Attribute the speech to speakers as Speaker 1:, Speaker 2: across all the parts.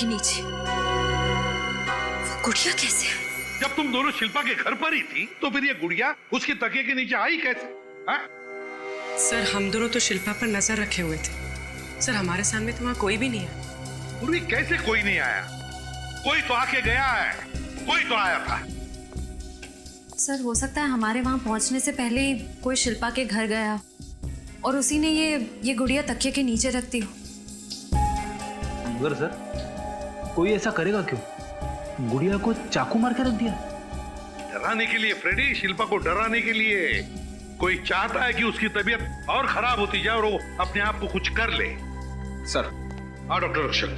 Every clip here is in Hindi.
Speaker 1: के नीचे। वो गुड़िया कैसे?
Speaker 2: जब तुम दोनों शिल्पा के घर पर ही थी तो फिर ये गुड़िया उसके तकिए के नीचे आई कैसे? हा?
Speaker 3: सर हम दोनों तो शिल्पा पर नजर रखे हुए थे। सर हमारे सामने तो वहां कोई भी नहीं आया।
Speaker 2: पूर्वी कैसे कोई नहीं आया? कोई तो आके गया है, कोई तो आया था।
Speaker 1: सर हो सकता है हमारे वहां पहुंचने से पहले ही कोई शिल्पा के घर गया और उसी ने ये गुड़िया तकिए के नीचे रखती हो।
Speaker 4: मगर सर कोई ऐसा करेगा क्यों? गुड़िया को चाकू मार के रख दिया।
Speaker 2: डराने के लिए फ्रेडी, शिल्पा को डराने के लिए। कोई चाहता है कि उसकी तबीयत और खराब होती जाए और वो अपने आप को कुछ कर ले।
Speaker 5: सर।
Speaker 2: हाँ डॉक्टर रक्षक,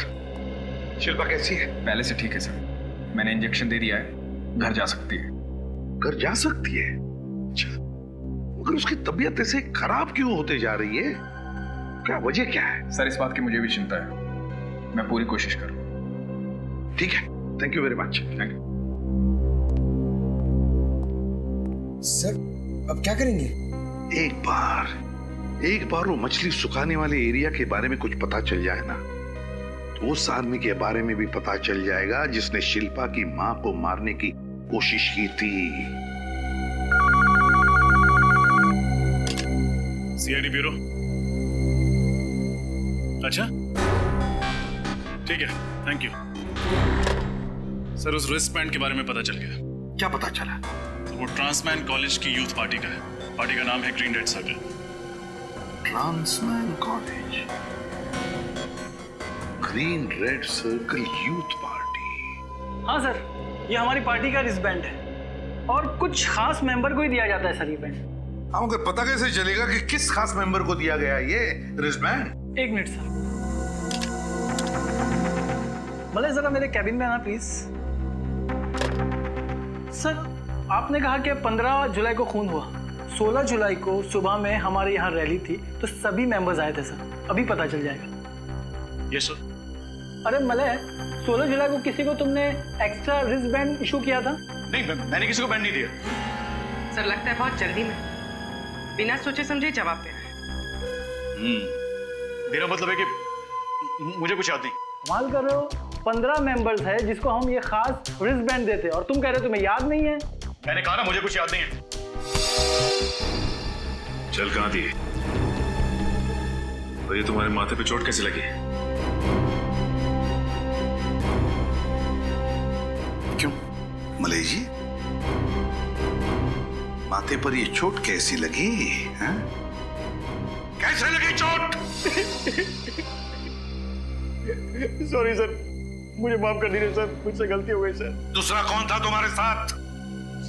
Speaker 2: शिल्पा कैसी है?
Speaker 5: पहले से ठीक है सर, मैंने इंजेक्शन दे दिया है, घर जा सकती है।
Speaker 2: घर जा सकती है? अच्छा, मगर उसकी तबीयत ऐसे खराब क्यों होते जा रही है? क्या वजह क्या है?
Speaker 5: सर इस बात की मुझे भी चिंता है, मैं पूरी कोशिश करूँ।
Speaker 2: ठीक है, thank you very much.
Speaker 5: Thank you
Speaker 6: sir. अब क्या करेंगे?
Speaker 2: एक बार वो मछली सुखाने वाले एरिया के बारे में कुछ पता चल जाए ना, तो उस आदमी के बारे में भी पता चल जाएगा जिसने शिल्पा की मां को मारने की कोशिश की थी।
Speaker 7: CID bureau. अच्छा ठीक है, थैंक यू सर। उस रिस्ट बैंड के बारे में पता चल गया।
Speaker 2: क्या पता चला?
Speaker 7: वो ट्रांसमैन कॉलेज की यूथ पार्टी का है। पार्टी का नाम है green red circle.
Speaker 2: Transman college, green red circle youth party.
Speaker 8: हाँ सर, ये हमारी पार्टी का रिस्टबैंड है और कुछ खास मेंबर को ही दिया जाता है सर ये बैंड।
Speaker 2: हाँ मगर पता कैसे चलेगा कि किस खास मेंबर को दिया गया ये रिस्टबैंड?
Speaker 8: एक मिनट सर, भले जरा मेरे कैबिन में आना प्लीज। सर आपने कहा कि 15 जुलाई को खून हुआ, 16 जुलाई को सुबह में हमारे यहाँ रैली थी तो सभी मेंबर्स आए थे सर, अभी पता चल जाएगा।
Speaker 7: Yes sir.
Speaker 8: अरे मलय, 16 जुलाई को किसी को तुमने एक्स्ट्रा रिस्ट बैंड इशू किया था?
Speaker 7: नहीं, मैंने किसी को बैंड नहीं दिया।
Speaker 3: सर लगता है बहुत जल्दी में बिना सोचे समझे जवाब दे रहे हैं।
Speaker 7: मेरा मतलब है कि मुझे कुछ याद नहीं।
Speaker 8: कमाल कर रहे हो, 15 मेंबर्स है जिसको हम ये खास रिस्ट बैंड देते और तुम कह रहे हो तुम्हें याद नहीं है।
Speaker 7: मैंने कहा ना मुझे कुछ याद नहीं है। चल कहां थी? और ये तुम्हारे माथे पे चोट कैसे लगी?
Speaker 2: क्यों मलय जी, माथे पर ये चोट कैसी लगी? हाँ? कैसे लगी चोट?
Speaker 7: सॉरी सर, मुझे माफ कर दीजिए सर, मुझसे गलती हो गई सर।
Speaker 2: दूसरा कौन था तुम्हारे साथ?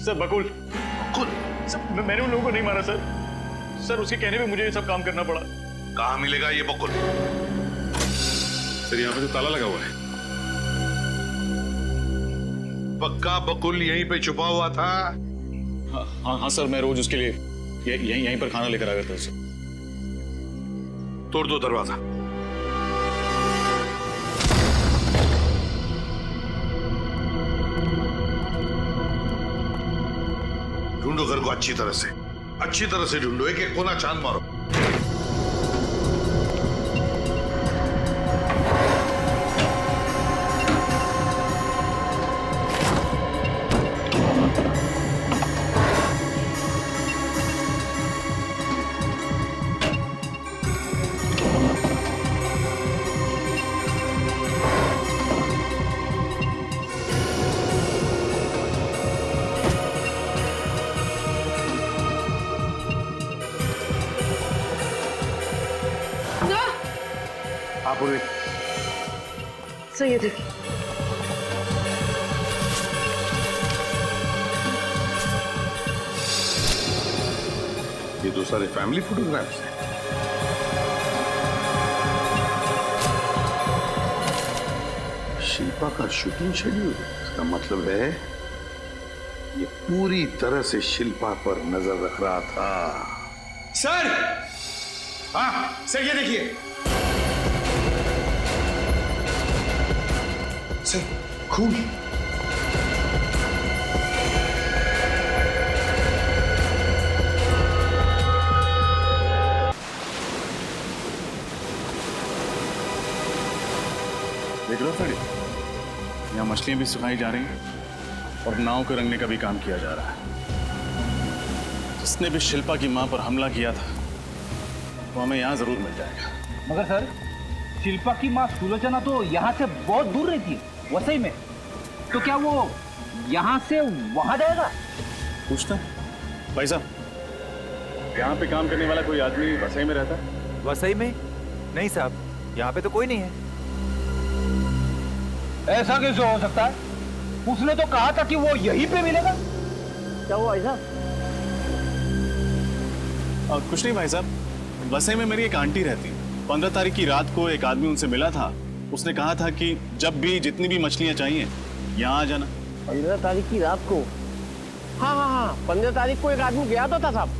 Speaker 7: सर बकुल।
Speaker 2: बकुल?
Speaker 7: सर मैंने उन लोगों को नहीं मारा सर। सर उसके कहने पे मुझे ये सब काम करना पड़ा।
Speaker 2: कहाँ मिलेगा ये बकुल?
Speaker 7: सर यहाँ पे तो ताला लगा हुआ है।
Speaker 2: पक्का बकुल यहीं पे छुपा हुआ था?
Speaker 7: हाँ सर, मैं रोज उसके लिए यहीं पर खाना लेकर आ जाता सर।
Speaker 2: तोड़ दो दरवाजा। ढूंढो घर को अच्छी तरह से ढूंढो, एक एक कोना छान मारो। आप पूर्वी
Speaker 3: सर ये देखिए।
Speaker 2: ये दो सारे फैमिली फोटोग्राफ्स हैं। शिल्पा का शूटिंग शेड्यूल, इसका मतलब है ये पूरी तरह से शिल्पा पर नजर रख रहा था।
Speaker 5: सर।
Speaker 2: हाँ
Speaker 5: सर ये देखिए।
Speaker 6: सर खून।
Speaker 2: देख लो फ्रेडी।
Speaker 7: यहाँ मछलियां भी सुखाई जा रही हैं और नाव को रंगने का भी काम किया जा रहा है। जिसने भी शिल्पा की मां पर हमला किया था वो हमें यहाँ जरूर मिल जाएगा।
Speaker 4: मगर सर, शिल्पा की माँ सुलोचना तो यहाँ से बहुत दूर रहती है, वसई में। तो क्या वो यहाँ से वहां जाएगा?
Speaker 7: पूछता भाई साहब, यहाँ पे काम करने वाला कोई आदमी वसई में रहता है?
Speaker 9: वसई में? नहीं साहब, यहाँ पे तो कोई नहीं है।
Speaker 4: ऐसा कैसे हो सकता है? उसने तो कहा था कि वो यहीं पे मिलेगा।
Speaker 8: क्या हुआ ऐसा?
Speaker 7: कुछ नहीं भाई साहब, वसई में मेरी एक आंटी रहती है। 15 तारीख की रात को एक आदमी उनसे मिला था। उसने कहा था कि जब भी जितनी भी मछलियां चाहिए यहाँ आ जाना।
Speaker 8: 15 तारीख की रात को? हाँ, 15 तारीख को एक आदमी गया तो था साहब।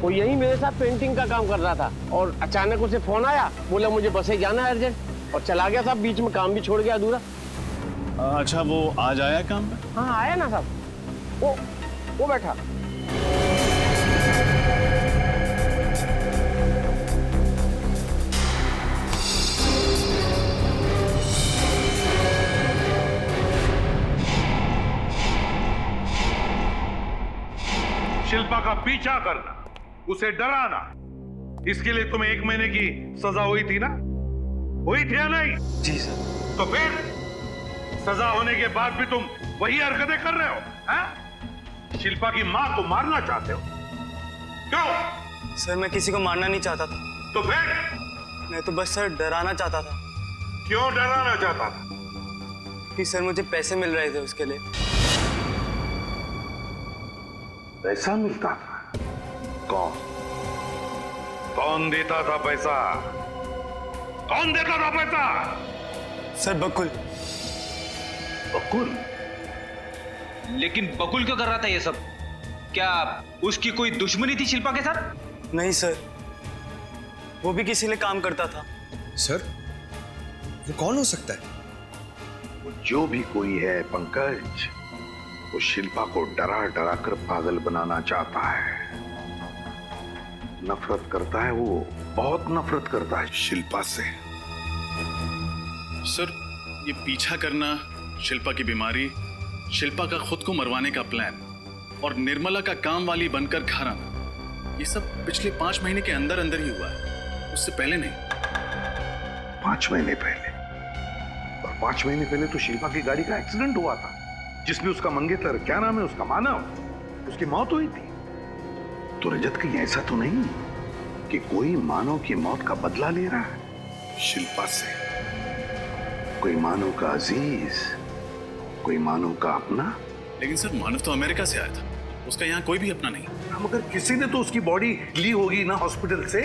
Speaker 8: वो यही मेरे साथ पेंटिंग का काम कर रहा था और अचानक उसे फोन आया, बोला मुझे बसे जाना है अर्जेंट, और चला गया साहब। बीच में काम भी छोड़ गया अधूरा।
Speaker 7: अच्छा, वो आज आया काम पे?
Speaker 8: हाँ आया ना साहब, वो बैठा।
Speaker 2: शिल्पा का पीछा करना, उसे डराना, इसके लिए तुम्हें 1 महीने की सजा हुई थी ना? हुई थी या नहीं?
Speaker 6: जी सर।
Speaker 2: तो फिर सजा होने के बाद भी तुम वही हरकतें कर रहे हो? शिल्पा की मां को मारना चाहते हो? क्यों?
Speaker 10: सर मैं किसी को मारना नहीं चाहता था।
Speaker 2: तो फिर?
Speaker 10: मैं तो बस सर डराना चाहता था।
Speaker 2: क्यों डराना चाहता था?
Speaker 10: कि सर मुझे पैसे मिल रहे थे उसके लिए।
Speaker 2: पैसा मिलता था? कौन देता था पैसा? कौन देता था पैसा?
Speaker 10: सर बकुल।
Speaker 2: बकुल?
Speaker 4: लेकिन बकुल क्यों कर रहा था ये सब? क्या उसकी कोई दुश्मनी थी शिल्पा के साथ?
Speaker 10: नहीं सर, वो भी किसी लिए काम करता था।
Speaker 6: सर, वो कौन हो सकता है?
Speaker 2: वो जो भी कोई है पंकज, वो शिल्पा को डरा डरा कर पागल बनाना चाहता है। नफरत करता है, वो बहुत नफरत करता है शिल्पा से।
Speaker 7: सर, ये पीछा करना, शिल्पा की बीमारी, शिल्पा का खुद को मरवाने का प्लान और निर्मला का काम वाली बनकर घर आना, ये सब पिछले 5 महीने के अंदर अंदर ही हुआ है, उससे पहले नहीं।
Speaker 2: 5 महीने पहले? और 5 महीने पहले तो शिल्पा की गाड़ी का एक्सीडेंट हुआ था, जिसमें उसका मंगेतर, क्या नाम है उसका, मानव, उसकी मौत हुई थी। तो रजत, कहीं ऐसा तो नहीं कि कोई मानव की मौत का बदला ले रहा है शिल्पा से? कोई मानव का अजीज, कोई मानव का अपना?
Speaker 7: लेकिन सर, मानव तो अमेरिका से आया था, उसका यहाँ कोई भी अपना नहीं।
Speaker 2: मगर किसी ने तो उसकी बॉडी ली होगी ना हॉस्पिटल से,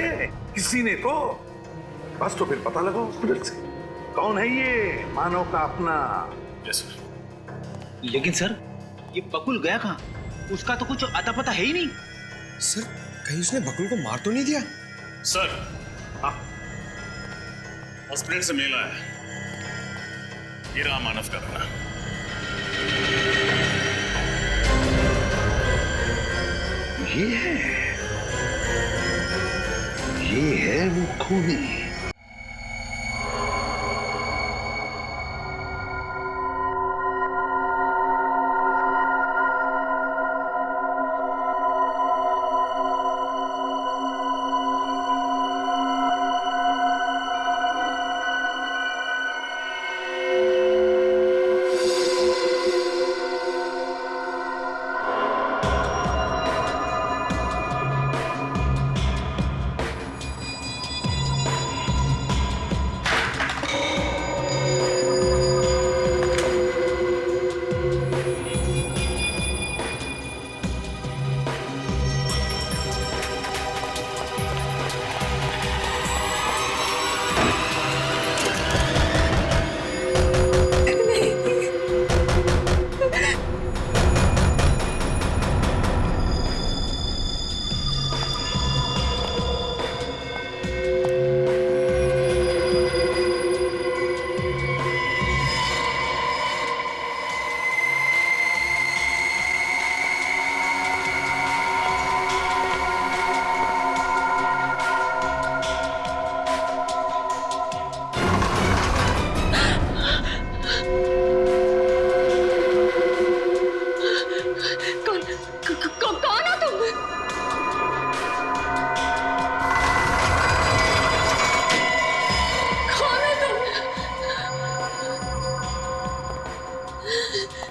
Speaker 2: किसी ने तो। बस तो फिर पता लगा हॉस्पिटल से कौन है ये मानव का अपना।
Speaker 7: Yes sir.
Speaker 4: लेकिन सर, ये बकुल गया कहाँ? उसका तो कुछ अता पता है ही नहीं।
Speaker 6: सर, कहीं उसने बकुल को मार तो नहीं दिया?
Speaker 7: सर, हाँ, हॉस्पिटल से मेल आया, ये रहा मानव का अपना।
Speaker 2: ये है वो खूनी।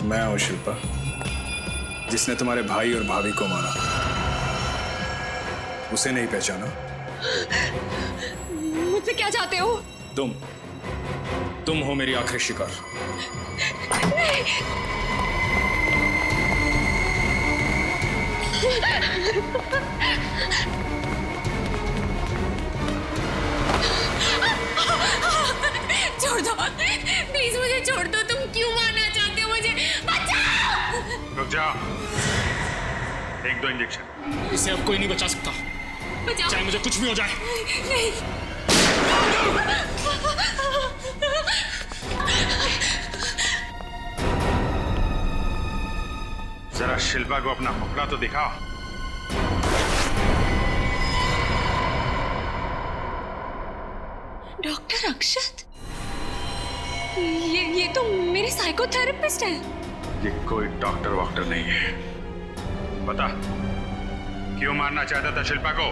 Speaker 5: मैं हूं शिल्पा, जिसने तुम्हारे भाई और भाभी को मारा। उसे नहीं पहचाना?
Speaker 1: मुझसे क्या चाहते हो?
Speaker 5: तुम हो मेरी आखिरी शिकार।
Speaker 1: छोड़ दो प्लीज, मुझे छोड़ दो। तुम क्यों मारना चाहते हो मुझे? बचाओ!
Speaker 2: रुक जा। 1-2 इंजेक्शन।
Speaker 5: इसे अब कोई नहीं बचा सकता,
Speaker 1: बचाओ!
Speaker 5: चाहे मुझे कुछ भी हो जाए।
Speaker 1: नहीं।
Speaker 2: जरा शिल्पा को अपना मुखड़ा तो दिखाओ।
Speaker 1: डॉक्टर अक्षत, ये तो मेरे साइकोथेरेपिस्ट है।
Speaker 2: ये कोई डॉक्टर वॉक्टर नहीं है। बता, क्यों मारना चाहता था शिल्पा को?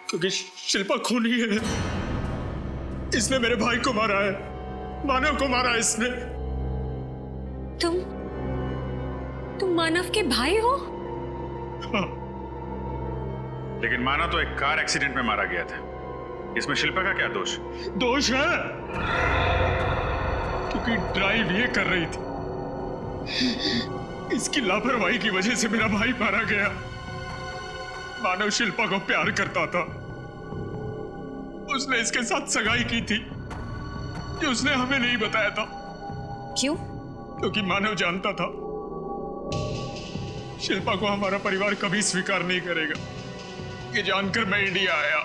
Speaker 5: क्योंकि शिल्पा खूनी है। इसने मेरे भाई को मारा है, मानव को मारा है इसने।
Speaker 1: तुम मानव के भाई हो?
Speaker 2: हाँ। लेकिन मानव तो एक कार एक्सीडेंट में मारा गया था। इसमें शिल्पा का क्या दोष?
Speaker 5: दोष है क्योंकि ड्राइव ये कर रही थी। इसकी लापरवाही की वजह से मेरा भाई मारा गया। मानव शिल्पा को प्यार करता था। उसने इसके साथ सगाई की थी, जो उसने हमें नहीं बताया था।
Speaker 1: क्यों?
Speaker 5: क्योंकि मानव जानता था शिल्पा को हमारा परिवार कभी स्वीकार नहीं करेगा। ये जानकर मैं इंडिया आया,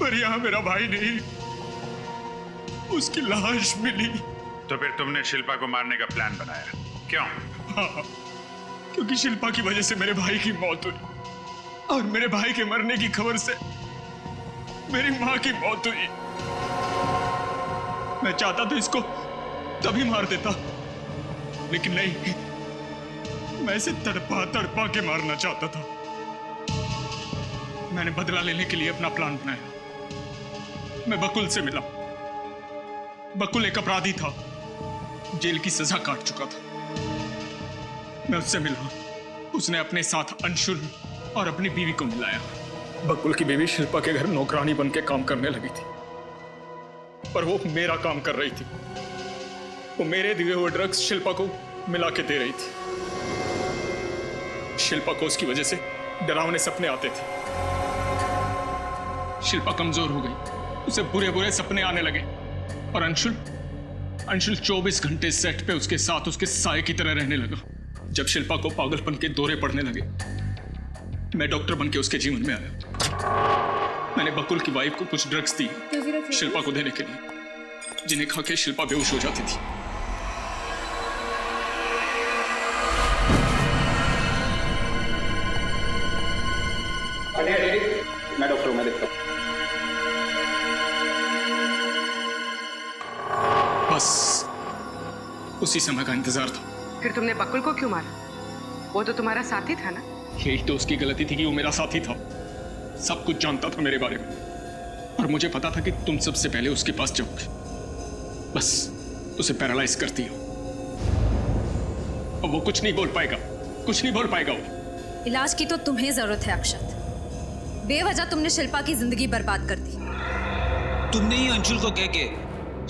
Speaker 5: पर यहां मेरा भाई नहीं, उसकी लाश मिली।
Speaker 2: तो फिर तुमने शिल्पा को मारने का प्लान बनाया, क्यों?
Speaker 5: हाँ, क्योंकि शिल्पा की वजह से मेरे भाई की मौत हुई, और मेरे भाई के मरने की खबर से मेरी मां की मौत हुई। मैं चाहता तो इसको तभी मार देता, लेकिन नहीं, मैं इसे तड़पा तड़पा के मारना चाहता था। मैंने बदला लेने के लिए अपना प्लान बनाया। मैं बकुल से मिला। बकुल एक अपराधी था, जेल की सजा काट चुका था। मैं उससे मिला। उसने अपने साथ अंशुल और अपनी बीवी को मिलाया। बकुल की बीवी शिल्पा के घर नौकरानी बन के काम करने लगी थी, पर वो मेरा काम कर रही थी। वो मेरे दिए हुए ड्रग्स शिल्पा को मिला के दे रही थी। शिल्पा को उसकी वजह से डरावने सपने आते थे। शिल्पा कमजोर हो गई, उसे बुरे बुरे सपने आने लगे। और अंशुल 24 घंटे सेट पे उसके साथ उसके साए की तरह रहने लगा। जब शिल्पा को पागलपन के दौरे पड़ने लगे, मैं डॉक्टर बन के उसके जीवन में आया। मैंने बकुल की वाइफ को कुछ ड्रग्स दी शिल्पा को देने के लिए, जिन्हें खा के शिल्पा बेहोश हो जाती थी। मैं डॉक्टर हूं, मैं देखता हूं। बस उसी समय का इंतजार था।
Speaker 3: फिर तुमने बकुल को क्यों मारा? वो तो तुम्हारा साथी था ना?
Speaker 5: यही तो उसकी गलती थी कि वो मेरा साथी था। सब कुछ जानता था मेरे बारे में, और मुझे पता था कि तुम सबसे पहले उसके पास जाओगे। बस उसे पैरालाइज करती हो, और वो कुछ नहीं बोल पाएगा, कुछ नहीं बोल पाएगा वो।
Speaker 1: इलाज की तो तुम्हें जरूरत है अक्षत। बेवजह तुमने शिल्पा की जिंदगी बर्बाद कर दी।
Speaker 11: तुमने ही अंशुल को कह के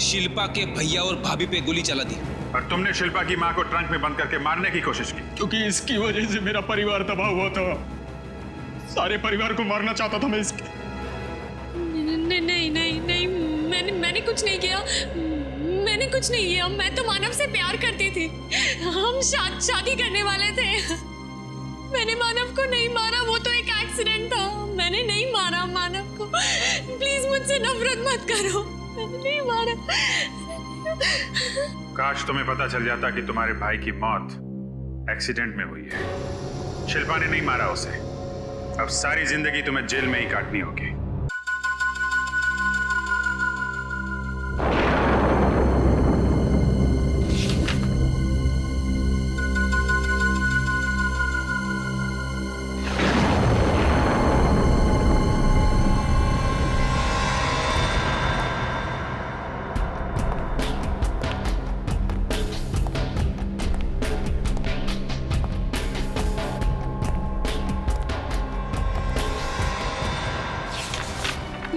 Speaker 11: शिल्पा के भैया और भाभी पे गोली चला दी।
Speaker 2: और तुमने शिल्पा की मां को ट्रंक में बंद करके मारने की कोशिश की।
Speaker 5: क्योंकि इसकी वजह से मेरा परिवार तबाह हुआ था। सारे परिवार को मारना चाहता था मैं इसके।
Speaker 1: नहीं नहीं नहीं, मैंने कुछ नहीं किया। मैंने कुछ नहीं किया। मैं तो मानव से प्यार करती थी। हम शादी करने वाले थे। मैंने मानव को नहीं मारा, वो तो एक एक्सीडेंट था। मैंने नहीं मारा मानव को। प्लीज मुझसे नफरत मत करो। मैंने नहीं मारा।
Speaker 2: काश तुम्हें पता चल जाता कि तुम्हारे भाई की मौत एक्सीडेंट में हुई है। शिल्पा ने नहीं मारा उसे। अब सारी जिंदगी तुम्हें जेल में ही काटनी होगी।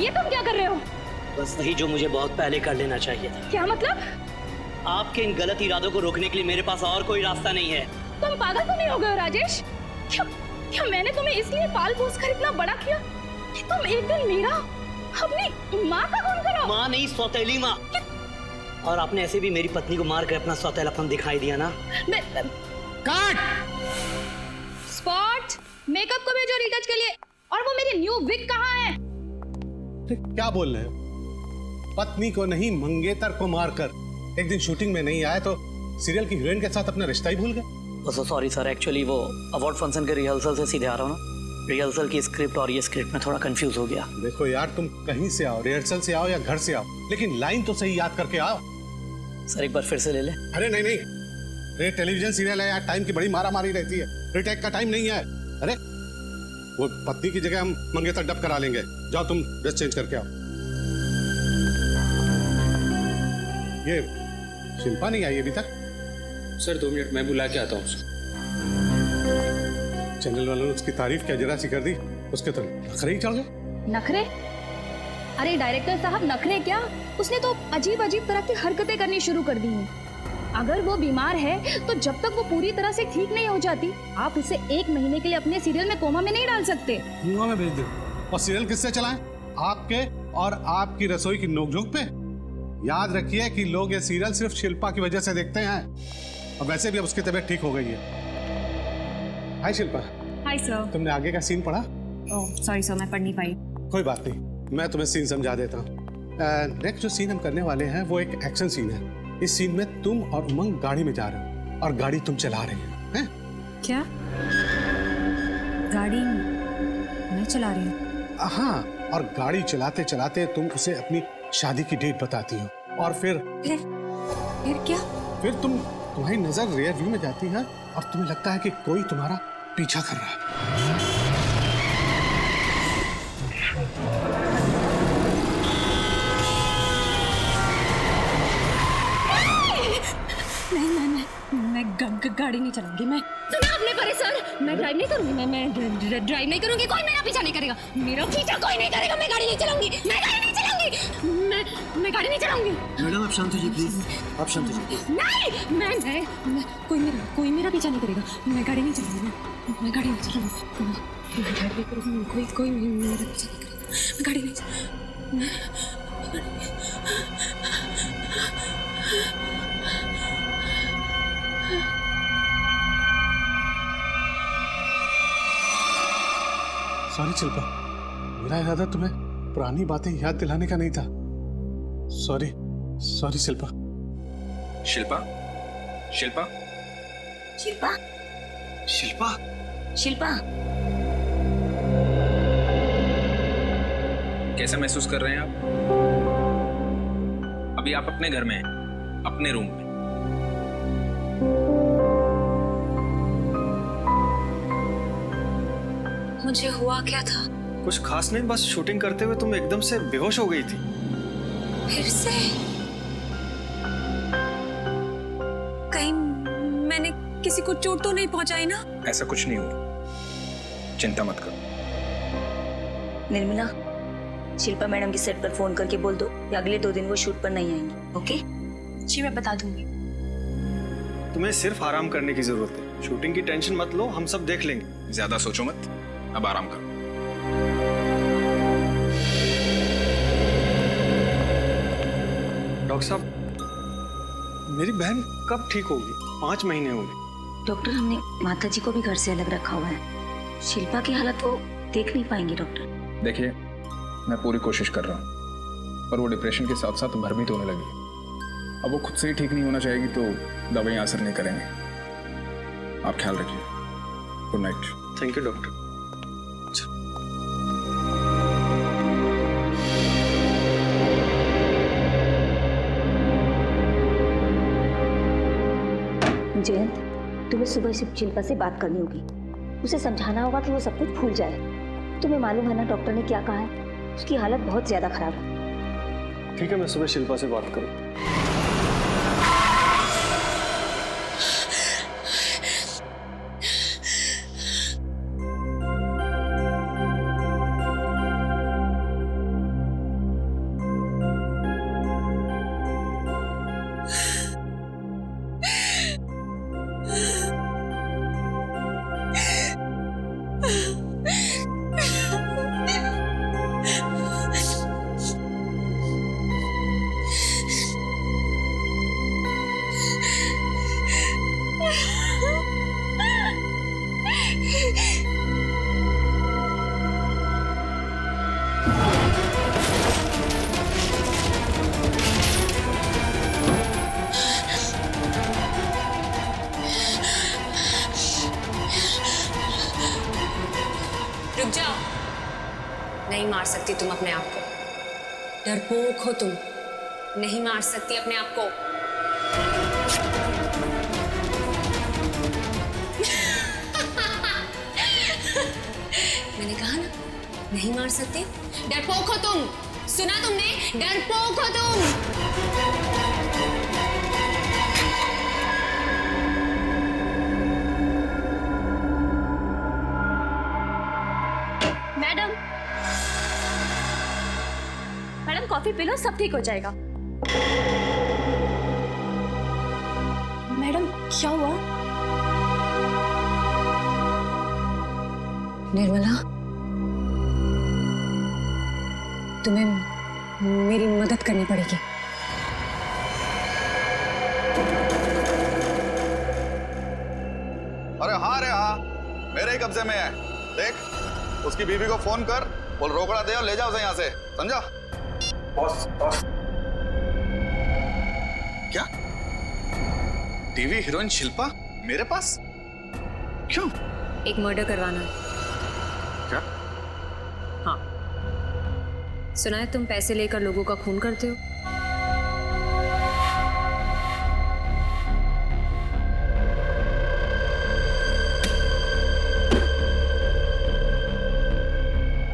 Speaker 1: ये तुम क्या कर रहे हो?
Speaker 12: बस वही जो मुझे बहुत पहले कर लेना चाहिए था।
Speaker 1: क्या मतलब?
Speaker 12: आपके इन गलत इरादों को रोकने के लिए मेरे पास और कोई रास्ता नहीं है।
Speaker 1: तुम पागल तो नहीं हो गए हो राजेश? क्या मैंने तुम्हें इसलिए पाल पोस कर इतना बड़ा किया कि तुम एक दिन मेरा अपनी माँ का खून करो?
Speaker 12: माँ नहीं, सौतेली माँ। और आपने ऐसे भी मेरी पत्नी को मार कर अपना सौतेलापन दिखाई दिया ना।
Speaker 4: काट!
Speaker 1: स्पॉट, मेकअप को भेजो रीटच के लिए। और वो मेरी न्यू विग कहाँ है?
Speaker 13: क्या बोल रहे हो? पत्नी को नहीं, मंगेतर को मारकर एक दिन शूटिंग में नहीं आया तो सीरियल की हीरोइन के साथ अपना रिश्ता ही भूल गए।
Speaker 12: सॉरी सर, एक्चुअली वो अवार्ड फंक्शन के रिहर्सल से सीधे आ रहा हूँ ना। रिहर्सल की स्क्रिप्ट और ये स्क्रिप्ट में थोड़ा कंफ्यूज हो गया।
Speaker 13: देखो यार, तुम कहीं से आओ, रिहर्सल से आओ या घर से आओ, लेकिन लाइन तो सही याद करके आओ।
Speaker 12: सर एक बार फिर से ले ले।
Speaker 13: अरे नहीं नहीं, ये टेलीविजन सीरियल है यार, टाइम की बड़ी मारामारी रहती है, रिटेक का टाइम नहीं है। अरे वो पत्नी की जगह हम मंगेतर डब करा लेंगे। जाओ तुम ड्रेस चेंज करके आओ। ये शिल्पा नहीं आई अभी तक?
Speaker 9: सर 2 मिनट, मैं बुला के आता हूँ।
Speaker 13: चैनल वालों ने उसकी तारीफ क्या जरा सी कर दी, उसके तो नखरे ही चढ़ गए।
Speaker 1: नखरे? अरे डायरेक्टर साहब, नखरे क्या? उसने तो अजीब अजीब तरह की हरकतें करनी शुरू कर दी हैं। अगर वो बीमार है तो जब तक वो पूरी तरह से ठीक नहीं हो जाती, आप उसे 1 महीने के लिए अपने सीरियल में कोमा में नहीं डाल सकते।
Speaker 13: कुआं में भेज दो। और सीरियल किससे चलाएं? आपके और आपकी रसोई की नोकझोंक पे। याद रखिए कि लोग ये सीरियल सिर्फ शिल्पा की वजह से देखते हैं, और वैसे भी अब उसकी तबीयत ठीक हो गई है। हाय शिल्पा।
Speaker 1: Hi sir.
Speaker 13: तुमने आगे का सीन पढ़ा?
Speaker 1: ओह सॉरी सर, मैं पढ़ नहीं पाई।
Speaker 13: कोई बात नहीं, मैं तुम्हें सीन समझा देता हूँ। नेक्स्ट जो सीन हम करने वाले हैं वो एक एक्शन सीन है। इस सीन में तुम और उमंग गाड़ी में जा रहे हो और गाड़ी तुम चला रहे हैं।
Speaker 1: क्या? गाड़ी मैं चला रही हूँ?
Speaker 13: हाँ, और गाड़ी चलाते चलाते तुम उसे अपनी शादी की डेट बताती हो, और फिर
Speaker 1: क्या?
Speaker 13: फिर तुम्हारी नजर रियर व्यू में जाती है और तुम्हें लगता है कि कोई तुम्हारा पीछा कर रहा है।
Speaker 1: मैं गाड़ी नहीं चलाऊंगी। मैं सुना आपने परे सर, मैं ड्राइव नहीं करूंगी। मैं ड्राइव नहीं करूंगी। कोई मेरा पीछा नहीं करेगा। मेरा पीछा कोई नहीं करेगा। मैं गाड़ी नहीं चलाऊंगी। मैं गाड़ी नहीं चलाऊंगी। मैं गाड़ी नहीं चलाऊंगी।
Speaker 12: मैडम आप शांत हो जाइए प्लीज, आप शांत हो जाइए।
Speaker 1: नहीं, मैं कोई मेरा पीछा नहीं करेगा। मैं गाड़ी नहीं चलाऊंगी। मैं गाड़ी नहीं चलाऊंगी। मैं ड्राइव नहीं करूंगी। कोई मेरा पीछा नहीं करेगा। मैं गाड़ी नहीं चलाऊंगी।
Speaker 13: सॉरी शिल्पा, मेरा इरादा तुम्हें पुरानी बातें याद दिलाने का नहीं था। सॉरी शिल्पा।
Speaker 11: शिल्पा, शिल्पा,
Speaker 1: शिल्पा,
Speaker 6: शिल्पा,
Speaker 1: शिल्पा।
Speaker 11: कैसा महसूस कर रहे हैं आप? अभी आप अपने घर में हैं, अपने रूम में।
Speaker 1: मुझे हुआ क्या था?
Speaker 10: कुछ खास नहीं, बस शूटिंग करते हुए तुम एकदम से बेहोश हो गई थी।
Speaker 1: फिर से? कहीं मैंने किसी को चोट तो नहीं पहुंचाई ना?
Speaker 11: ऐसा कुछ नहीं हुआ, चिंता मत करो।
Speaker 14: निर्मला, शिल्पा मैडम की सेट पर फोन करके बोल दो कि अगले 2 दिन वो शूट पर नहीं आएंगी। ओके?
Speaker 1: जी मैं बता दूंगी।
Speaker 10: तुम्हें सिर्फ आराम करने की जरूरत है। शूटिंग की टेंशन मत लो, हम सब देख लेंगे।
Speaker 11: ज्यादा सोचो मत, अब आराम करो।
Speaker 10: डॉक्टर साहब, मेरी बहन कब ठीक होगी? 5 महीने हो गए।
Speaker 14: डॉक्टर, हमने माता जी को भी घर से अलग रखा हुआ है। शिल्पा की हालत वो देख नहीं पाएंगे डॉक्टर।
Speaker 11: देखिए, मैं पूरी कोशिश कर रहा हूँ, पर वो डिप्रेशन के साथ साथ भ्रमित होने लगी। अब वो खुद से ही ठीक नहीं होना चाहेगी तो दवाइयाँ असर नहीं करेंगे। आप ख्याल रखिए। Good night.
Speaker 10: Thank you doctor.
Speaker 14: Jayant, तुम्हें सुबह से शिल्पा से बात करनी होगी। उसे समझाना होगा कि वो सब कुछ भूल जाए। तुम्हें मालूम है ना डॉक्टर ने क्या कहा है? उसकी हालत बहुत ज्यादा खराब है।
Speaker 10: ठीक है, मैं सुबह शिल्पा से बात करूँ।
Speaker 1: रुक जाओ। नहीं मार सकती तुम अपने आप को, डरपोक हो तुम, नहीं मार सकती अपने आप को। मैंने कहा ना, नहीं मार सकती, डरपोक हो तुम। सुना तुमने, डरपोक हो तुम।
Speaker 14: मैडम कॉफी पी लो, सब ठीक हो जाएगा। मैडम क्या हुआ?
Speaker 1: निर्मला, तुम्हें मेरी मदद करनी पड़ेगी।
Speaker 7: अरे हाँ, मेरे ही कब्जे में है। देख, उसकी बीवी को फोन कर, बोल रोकड़ा दे और ले जाओ उसे यहाँ से, समझा? बॉस। क्या? टीवी हीरोइन शिल्पा मेरे पास? क्यों?
Speaker 1: एक मर्डर करवाना है।
Speaker 7: क्या?
Speaker 1: हाँ, सुना है तुम पैसे लेकर लोगों का खून करते हो।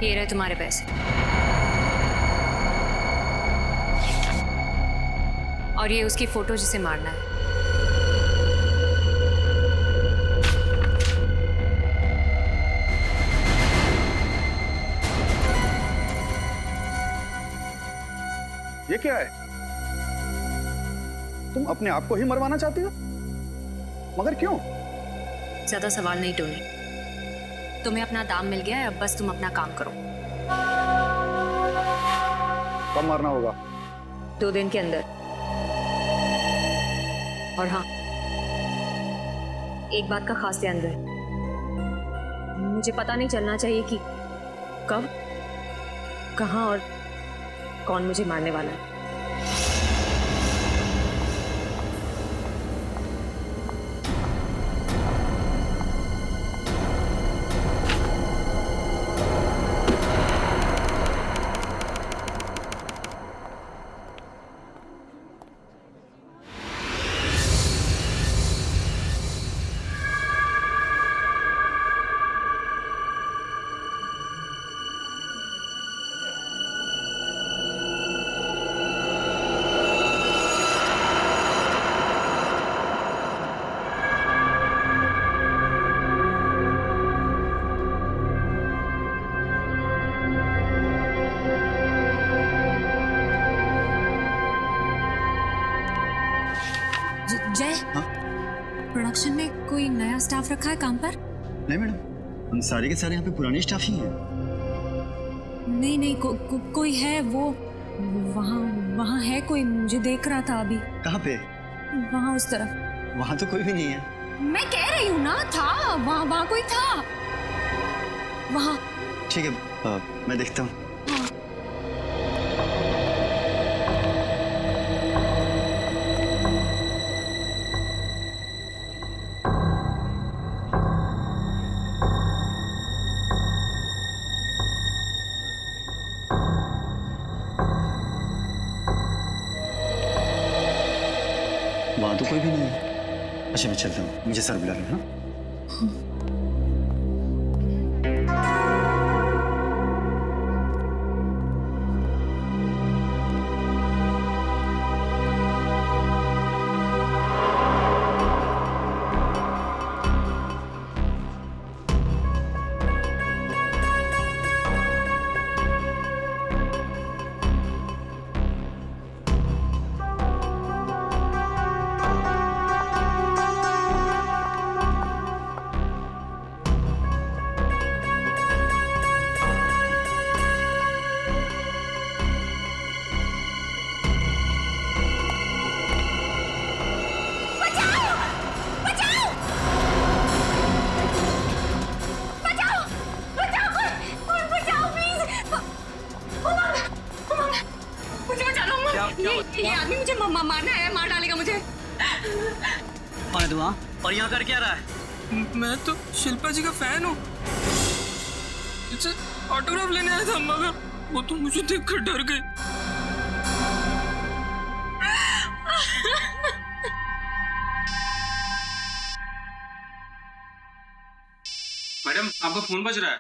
Speaker 1: ये रहे तुम्हारे पैसे, और ये उसकी फोटो जिसे मारना है।
Speaker 7: ये क्या है? तुम अपने आप को ही मरवाना चाहती हो? मगर क्यों?
Speaker 1: ज्यादा सवाल नहीं टोनी, तुम्हें अपना दाम मिल गया है, अब बस तुम अपना काम करो।
Speaker 7: कब मरना होगा?
Speaker 1: 2 दिन के अंदर। और हाँ, एक बात का खास ध्यान रहे, मुझे पता नहीं चलना चाहिए कि कब, कहाँ और कौन मुझे मारने वाला है। जय, प्रोडक्शन में कोई नया स्टाफ रखा है काम पर?
Speaker 15: नहीं मैडम, हम सारे के सारे यहाँ पे पुराने स्टाफ ही हैं।
Speaker 1: नहीं, कोई है, वो वहाँ है कोई, मुझे देख रहा था अभी।
Speaker 15: कहाँ पे?
Speaker 1: वहाँ उस तरफ।
Speaker 15: वहाँ तो कोई भी नहीं है।
Speaker 1: मैं कह रही हूँ ना, था वहाँ कोई था वहाँ।
Speaker 15: ठीक है, मैं देखता हूँ। वहाँ तो कोई भी नहीं है। अच्छा मैं चलता हूँ, मुझे सर बुला रहे हैं।
Speaker 1: ये आदमी मुझे मारने आया, मार डालेगा मुझे।
Speaker 12: कौन है तू? और यहाँ कर क्या रहा है?
Speaker 9: मैं तो शिल्पा जी का फैन हूँ। मुझसे ऑटोग्राफ लेने आया था, मगर वो तो मुझे देखकर डर गई। मैडम, आपका फोन बज रहा है।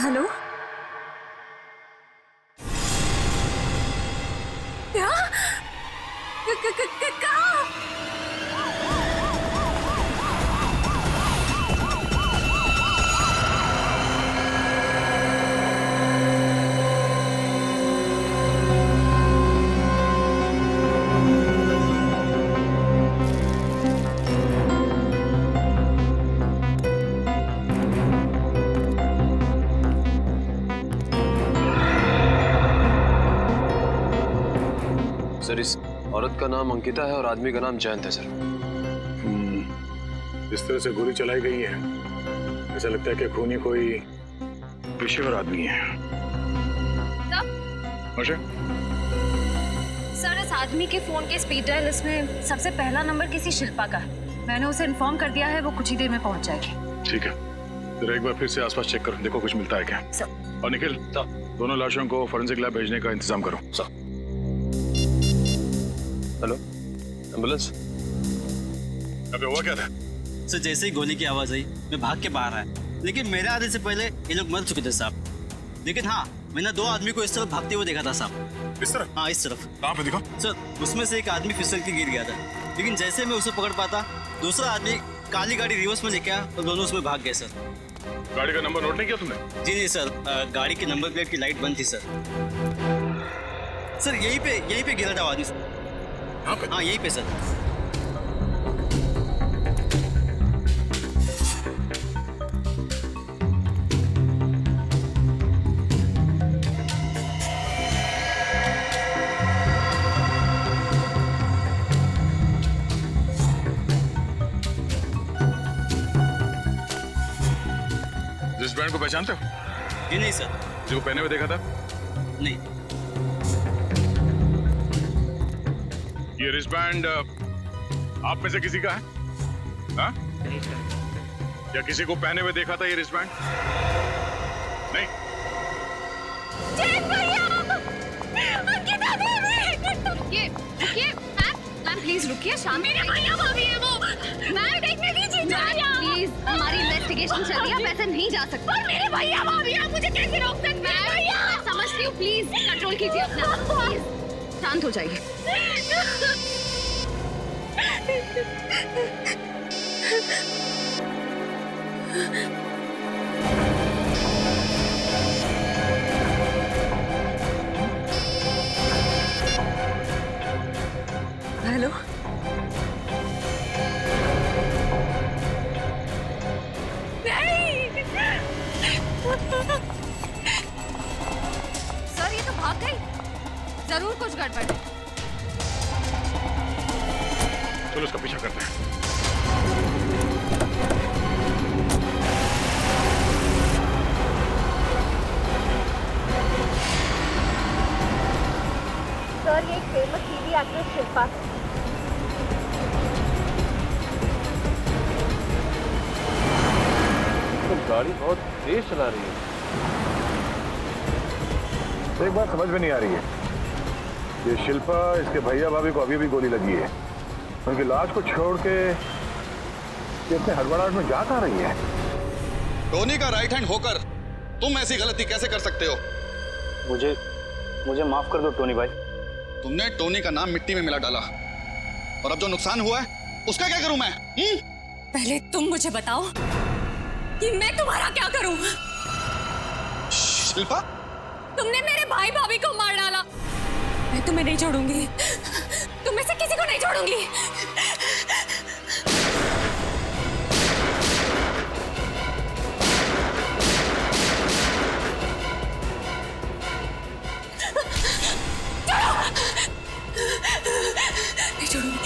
Speaker 1: हेलो, क्या? कहाँ?
Speaker 6: सर, इस औरत का नाम अंकिता है और आदमी का नाम जयंत है सर।
Speaker 2: इस तरह से गोली चलाई गई है, ऐसा लगता है कि खूनी कोई पेशेवर आदमी है।
Speaker 1: सर, इस आदमी के फोन के स्पीड डायल लिस्ट में सबसे पहला नंबर किसी शिल्पा का है। मैंने उसे इन्फॉर्म कर दिया है, वो कुछ ही देर में पहुंच जाएगी।
Speaker 2: ठीक है, जरा एक बार फिर से आसपास चेक करो, देखो कुछ मिलता है क्या। और निखिल, दोनों लाशों को फोरेंसिक लैब भेजने का इंतजाम करो।
Speaker 6: Hello, ambulance.
Speaker 2: अबे हुआ क्या था?
Speaker 15: सर, जैसे ही गोली की आवाज आई मैं भाग के बाहर आया, लेकिन मेरे आने से पहले ये लोग मर चुके थे साहब। लेकिन हाँ, मैंने 2 आदमी को इस तरफ भागते हुए देखा था साहब।
Speaker 2: इस तरफ?
Speaker 15: हाँ, इस तरफ।
Speaker 2: कहाँ पे दिखा?
Speaker 15: सर, उसमें से एक आदमी फिसल के गिर गया था, लेकिन जैसे मैं उसे पकड़ पाता, दूसरा आदमी काली गाड़ी रिवर्स में लेके आया और दोनों उसमें भाग गए सर।
Speaker 2: गाड़ी का नंबर नोट नहीं किया तुमने?
Speaker 15: जी नहीं सर, गाड़ी की नंबर प्लेट की लाइट बंद थी सर। सर, यहीं पे गिरा था आदमी। हाँ, यहीं पे सर।
Speaker 2: रिस्टबैंड को पहचानते हो?
Speaker 15: जी नहीं सर।
Speaker 2: जो पहने हुए देखा था?
Speaker 15: नहीं।
Speaker 2: ये रिस्टबैंड आप में से किसी का है? हाँ?
Speaker 15: नहीं सर।
Speaker 2: या किसी को पहने हुए देखा था ये रिस्टबैंड? नहीं।
Speaker 1: मैम प्लीज रुकिए, शाम मेरे भैया भाभी है वो। मैम देखने दीजिए, प्लीज, हमारी इन्वेस्टिगेशन चल रही है, आप ऐसे नहीं जा सकते। और मेरे भैया भाभी है, मुझे कैसे रोक सकते हैं? मैं समझती हूँ, प्लीज कंट्रोल कीजिए अपना, प्लीज शांत हो जाइए। हेलो, सर ये तो भाग गई, जरूर कुछ गड़बड़ है।
Speaker 2: चलो उसका पीछा करते हैं।
Speaker 14: सर, ये एक फेमस टीवी एक्ट्रेस शिल्पा।
Speaker 2: तो गाड़ी बहुत तेज चला रही है। एक बात समझ में नहीं आ रही है, ये शिल्पा, इसके भैया भाभी को अभी भी गोली लगी है, उनकी लाश को छोड़ के इतने हड़बड़ाहट में जा कहाँ रही है?
Speaker 7: टोनी का राइट हैंड होकर तुम ऐसी गलती कैसे कर सकते हो?
Speaker 15: मुझे माफ कर दो टोनी भाई।
Speaker 7: तुमने टोनी का नाम मिट्टी में मिला डाला, और अब जो नुकसान हुआ है उसका क्या करूं मैं?
Speaker 1: पहले तुम मुझे बताओ कि मैं तुम्हारा क्या करूं?
Speaker 7: शिल्पा,
Speaker 1: तुमने मेरे भाई भाभी को मार डाला, मैं तुम्हें नहीं छोड़ूंगी, तुम में से किसी को नहीं छोड़ूंगी। नहीं छोड़ूंगी,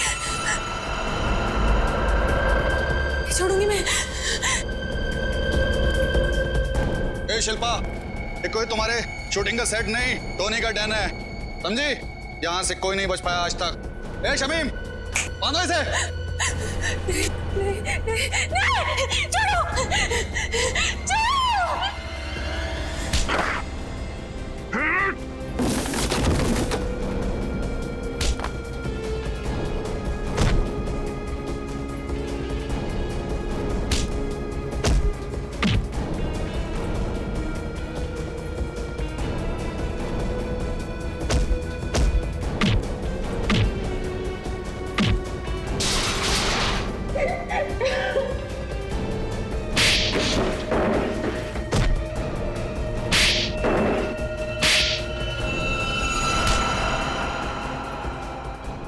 Speaker 1: नहीं छोड़ूंगी मैं।
Speaker 7: ए शिल्पा, ये कोई तुम्हारे शूटिंग का सेट नहीं, टोनी का डैन है, समझी? यहाँ से कोई नहीं बच पाया आज तक। ए शमीम,
Speaker 10: बांधो इसे।
Speaker 1: नहीं, छोड़ो, छोड़ो।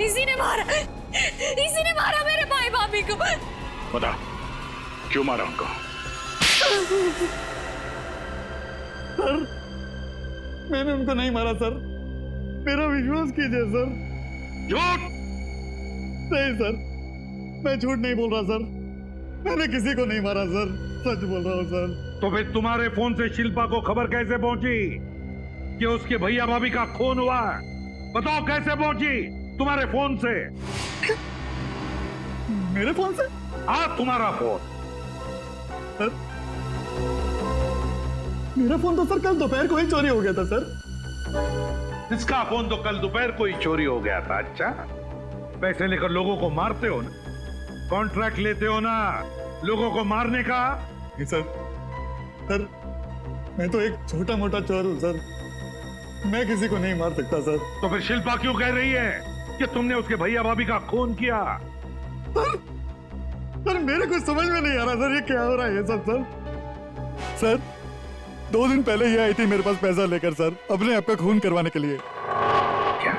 Speaker 1: इसी ने मारा मेरे भाई भाभी को।
Speaker 2: बता क्यों मारा उनको?
Speaker 10: सर मैंने उनको नहीं मारा सर, मेरा विश्वास कीजिए सर।
Speaker 2: झूठ?
Speaker 10: नहीं सर, मैं झूठ नहीं बोल रहा सर, मैंने किसी को नहीं मारा सर, सच बोल रहा हूँ सर।
Speaker 2: तो फिर तुम्हारे फोन से शिल्पा को खबर कैसे पहुंची कि उसके भैया भाभी का खून हुआ? बताओ कैसे पहुंची तुम्हारे फोन से?
Speaker 10: मेरे फोन से?
Speaker 2: हाँ तुम्हारा फोन।
Speaker 10: सर मेरा फोन तो सर कल दोपहर को ही चोरी हो गया था सर।
Speaker 2: इसका फोन तो कल दोपहर को ही चोरी हो गया था। अच्छा, पैसे लेकर लोगों को मारते हो ना, कॉन्ट्रैक्ट लेते हो ना लोगों को मारने का।
Speaker 10: सर सर मैं तो एक छोटा मोटा चोर हूँ सर, मैं किसी को नहीं मार सकता सर।
Speaker 2: तो फिर शिल्पा क्यों कह रही है कि तुमने उसके भैया भाभी का खून किया?
Speaker 10: सर मेरे कुछ समझ में नहीं आ रहा सर, ये क्या हो रहा है ये सब सर। सर 2 दिन पहले ये आई थी मेरे पास पैसा लेकर सर, अपने आप का खून करवाने के लिए।
Speaker 2: क्या?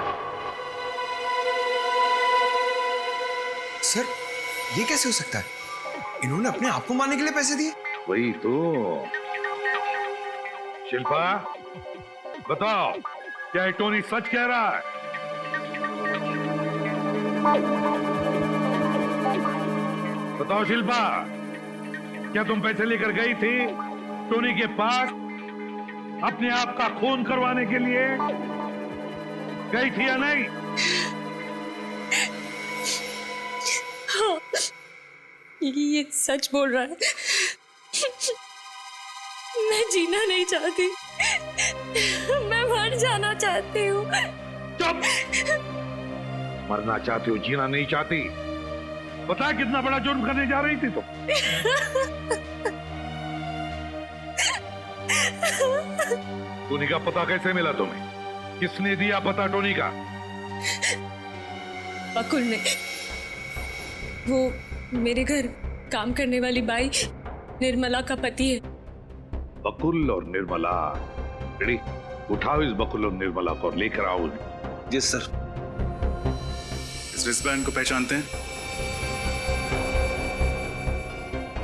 Speaker 16: सर ये कैसे हो सकता है? इन्होंने अपने आप को मारने के लिए पैसे दिए?
Speaker 2: वही तो। शिल्पा बताओ, क्या टोनी सच कह रहा है? बताओ शिल्पा, क्या तुम पैसे लेकर गई थी टोनी के पास अपने आप का खून करवाने के लिए? गई थी या नहीं?
Speaker 1: हाँ, ये सच बोल रहा है। मैं जीना नहीं चाहती, मैं मर जाना चाहती हूँ।
Speaker 2: चुप! मरना चाहती हो, जीना नहीं चाहती? पता है कितना बड़ा जुर्म करने जा रही थी तुम? टोनी का पता कैसे मिला तुम्हें? किसने दिया पता टोनी का?
Speaker 1: बकुल ने। वो मेरे घर काम करने वाली बाई निर्मला का पति है।
Speaker 2: बकुल और निर्मला? रेडी, उठाओ इस बकुल और निर्मला को और लेकर आओ।
Speaker 16: जी सर।
Speaker 7: इस रिस्टबैंड को पहचानते हैं?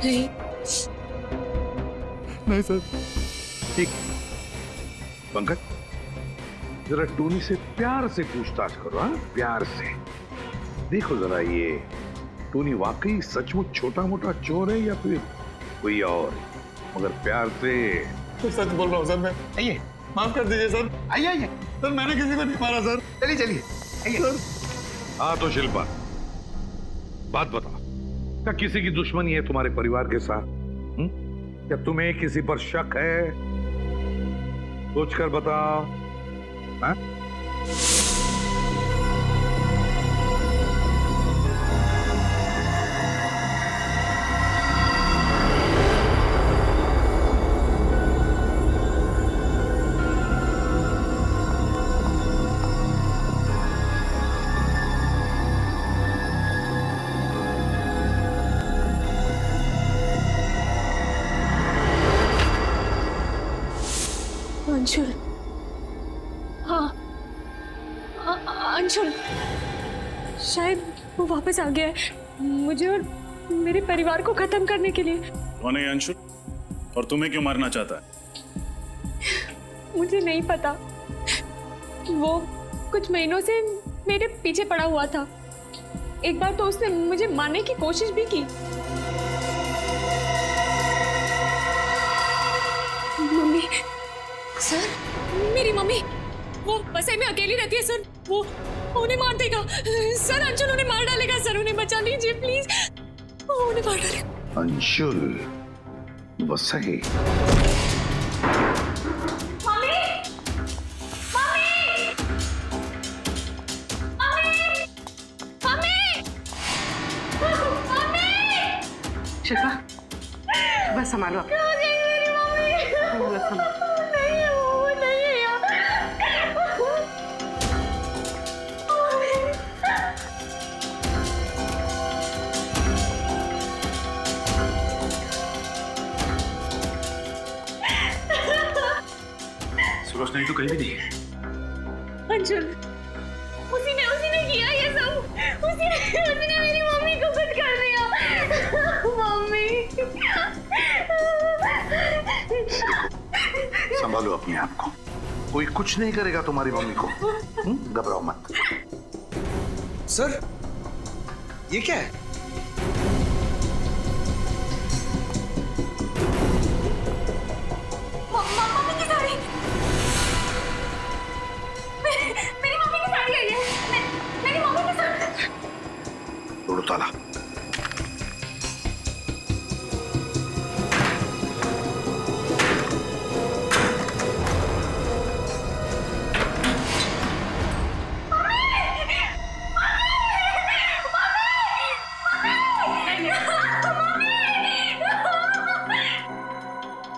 Speaker 1: नहीं।
Speaker 10: नहीं सर।
Speaker 2: ठीक, पंकज जरा टोनी से प्यार से पूछताछ करो। हाँ, प्यार से देखो जरा, ये टोनी वाकई सचमुच छोटा मोटा चोर है या फिर कोई और? मगर प्यार से।
Speaker 10: तो सच बोल रहा हूँ सर मैं।
Speaker 16: आइए,
Speaker 10: माफ कर दीजिए सर।
Speaker 16: आइए आइए
Speaker 10: सर, मैंने किसी को नहीं मारा सर।
Speaker 16: चलिए चलिए आइए।
Speaker 2: हाँ तो शिल्पा, बात बताओ, क्या किसी की दुश्मनी है तुम्हारे परिवार के साथ? क्या तुम्हें किसी पर शक है? सोच कर बताओ। हाँ?
Speaker 1: अंशुल, हाँ अंशुल, शायद वो वापस आ गया है मुझे और मेरे परिवार को खत्म करने के लिए।
Speaker 7: कौन है अंशुल और तुम्हें क्यों मारना चाहता है?
Speaker 1: मुझे नहीं पता, वो कुछ महीनों से मेरे पीछे पड़ा हुआ था। एक बार तो उसने मुझे मारने की कोशिश भी की। मम्मी, सर, मेरी मम्मी वो बसे में अकेली रहती है सर। वो उन्हें मार देगा सर। अंशुल उन्हें मार डालेगा सर। उन्हें बचा लीजिए प्लीज। उन्हें मार डालेगा।
Speaker 2: अंशुल वसई।
Speaker 3: शिल्पा बस संभालो आप। बस संभालो।
Speaker 7: सुलोचना ही तो कहीं भी नहीं है।
Speaker 1: अंशुल उसी ने किया ये सब। उसी ने मेरी मम्मी को कुछ कर दिया। मम्मी
Speaker 2: संभालो अपने आप को। कोई कुछ नहीं करेगा तुम्हारी मम्मी को। घबराओ मत।
Speaker 16: सर ये क्या है?
Speaker 1: मम्मी की साड़ी। मेरी मम्मी की साड़ी है ये। मेरी मम्मी की साड़ी।
Speaker 2: तोड़ो ताला।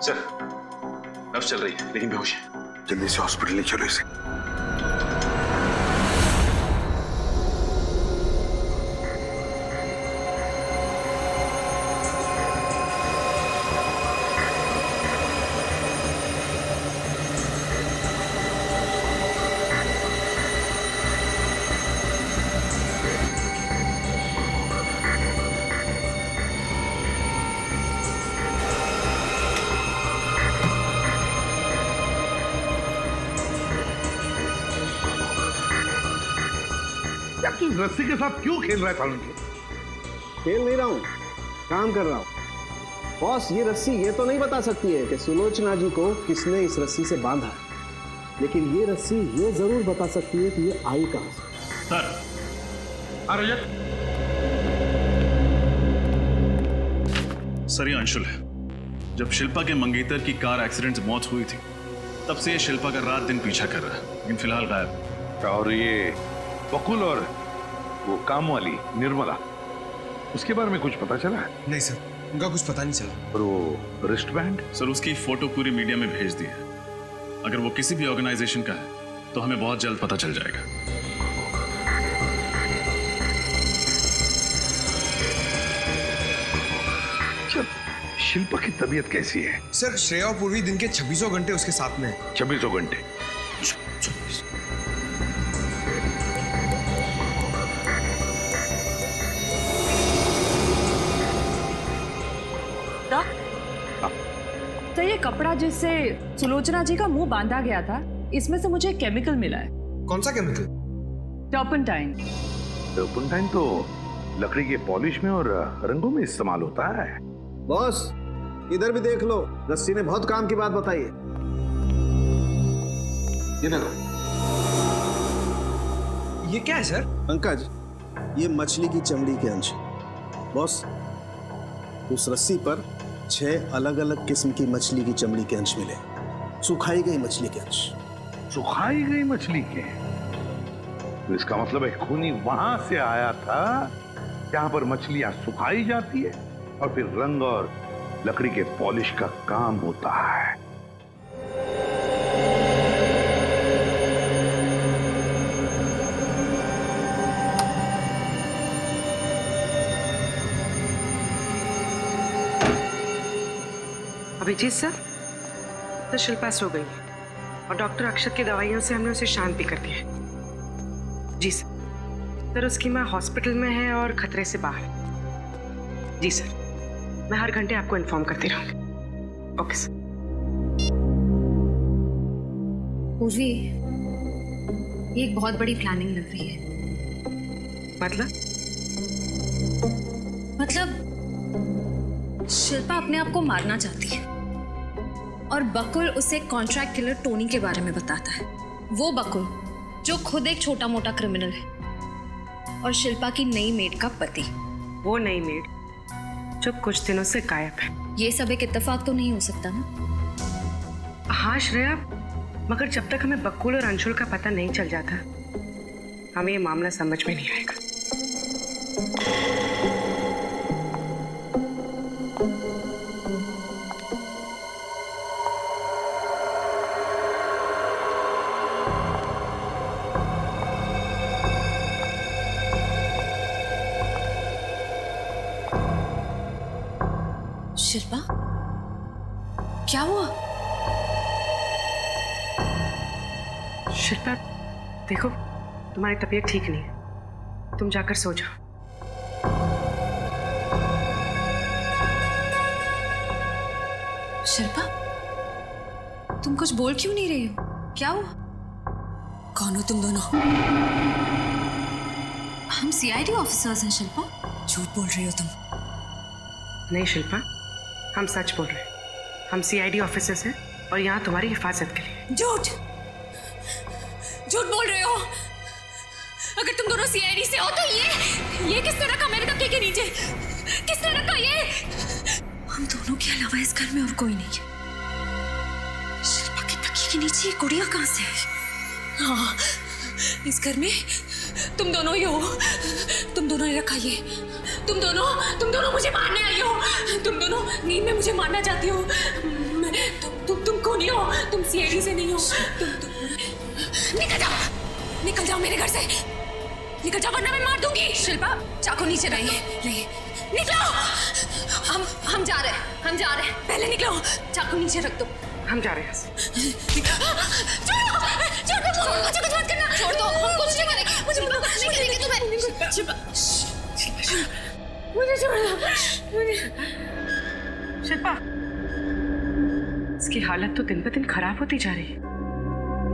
Speaker 7: सर नर्स चल रही है लेकिन बेहोश है।
Speaker 2: जल्दी से हॉस्पिटल ले चलो इसे। यार तू इस रस्सी के साथ क्यों खेल रहा है सालुंके?
Speaker 8: खेल नहीं रहा हूँ, काम कर रहा हूँ। बॉस ये रस्सी ये तो नहीं बता सकती है कि सुलोचना जी को किसने इस रस्सी से बांधा है, लेकिन ये रस्सी ये जरूर बता सकती है कि ये आई कहां से।
Speaker 7: सर रजत। सर ये अंशुल है। जब शिल्पा के मंगेतर की कार एक्सीडेंट से मौत हुई थी तब से ये शिल्पा का रात दिन पीछा कर रहा है, लेकिन फिलहाल गायब।
Speaker 2: और ये बकुल और वो काम वाली निर्मला, उसके बारे में कुछ पता चला?
Speaker 16: नहीं सर, उनका कुछ पता नहीं चला।
Speaker 2: और वो रिस्ट बैंड?
Speaker 7: सर उसकी फोटो पूरी मीडिया में भेज दी है। अगर वो किसी भी ऑर्गेनाइजेशन का है तो हमें बहुत जल्द पता चल जाएगा।
Speaker 2: शिल्पा की तबीयत कैसी है?
Speaker 16: सर श्रेया और पूर्वी दिन के 26 घंटे उसके साथ में है।
Speaker 2: 26 घंटे?
Speaker 17: तो ये कपड़ा जिससे सुलोचना जी का मुंह बांधा गया था, इसमें से मुझे केमिकल मिला है।
Speaker 16: कौन सा केमिकल?
Speaker 17: टर्पेंटाइन।
Speaker 2: टर्पेंटाइन तो लकड़ी के पॉलिश में और रंगों में इस्तेमाल होता है।
Speaker 8: बॉस इधर भी देख लो, रस्सी ने बहुत काम की बात बताई है। ये देखो।
Speaker 16: ये क्या है सर?
Speaker 8: पंकज ये मछली की चमड़ी के अंश। बॉस उस रस्सी पर 6 अलग अलग किस्म की मछली की चमड़ी के अंश मिले, सुखाई गई मछली के अंश।
Speaker 2: सुखाई गई मछली के? तो इसका मतलब है खूनी वहां से आया था जहां पर मछलियां सुखाई जाती है और फिर रंग और लकड़ी के पॉलिश का काम होता है।
Speaker 3: अभिजीत सर, तो शिल्पा सो गई है और डॉक्टर अक्षत की दवाइयों से हमने उसे शांत भी कर दिया है। जी सर, उसकी माँ हॉस्पिटल में है और खतरे से बाहर है। जी सर, मैं हर घंटे आपको इन्फॉर्म करती रहूंगी। Okay sir.
Speaker 1: पूर्वी, ये एक बहुत बड़ी प्लानिंग लग रही है। मतलब शिल्पा अपने आप को मारना चाहती है और बकुल उसे कॉन्ट्रैक्ट किलर टोनी के बारे में बताता है। वो बकुल जो खुद एक छोटा मोटा क्रिमिनल है और शिल्पा की नई मेड का पति।
Speaker 3: वो नई मेड जो कुछ दिनों से गायब है।
Speaker 1: ये सब एक इत्तेफाक तो नहीं हो सकता ना?
Speaker 3: हाँ श्रेया, मगर जब तक हमें बकुल और अंशुल का पता नहीं चल जाता हमें ये मामला समझ में नहीं आएगा।
Speaker 1: शिल्पा, क्या हुआ?
Speaker 3: शिल्पा देखो, तुम्हारी तबीयत ठीक नहीं है, तुम जाकर सो जाओ।
Speaker 1: शिल्पा, तुम कुछ बोल क्यों नहीं रही हो? क्या हुआ? कौन हो तुम दोनों? हम सीआईडी ऑफिसर्स हैं शिल्पा। झूठ बोल रही हो तुम।
Speaker 3: नहीं शिल्पा, हम सच बोल रहे हैं। हम सीआईडी ऑफिसर्स हैं और यहाँ तुम्हारी हिफाजत के लिए।
Speaker 1: झूठ बोल रहे हो। अगर तुम दोनों सीआईडी से हो तो ये किसने रखा मेरे तकिए के नीचे? किसने रखा ये? हम दोनों के अलावा इस घर में और कोई नहीं है। शिल्पा के तकिए के नीचे ये गुड़िया कहाँ से है? हाँ, इस घर में तुम दोनों ही हो। तुम दोनों ने रखा ये। तुम दोनों मुझे मारने आई हो। तुम दोनों नींद में मुझे मारना चाहती हो। तुम कौन हो? तुम सीआईडी से नहीं हो। तुम निकल जाओ मेरे घर से। निकल जाओ वरना मैं मार दूंगी। शिल्पा, चाकू नीचे नहीं। निकलो। हम जा रहे हैं। पहले निकलो। चाकू नीचे रख दो।
Speaker 3: हम जा रहे हैं।
Speaker 1: छोड़ दो। मुझे कुछ मत करना। छोड़ दो। हम कुछ नहीं करेंगे। मुझे कुछ नहीं करेंगे तुम्हें। मुझे छोड़ दो।
Speaker 3: शिल्पा, इसकी हालत तो दिन ब दिन खराब होती जा रही है।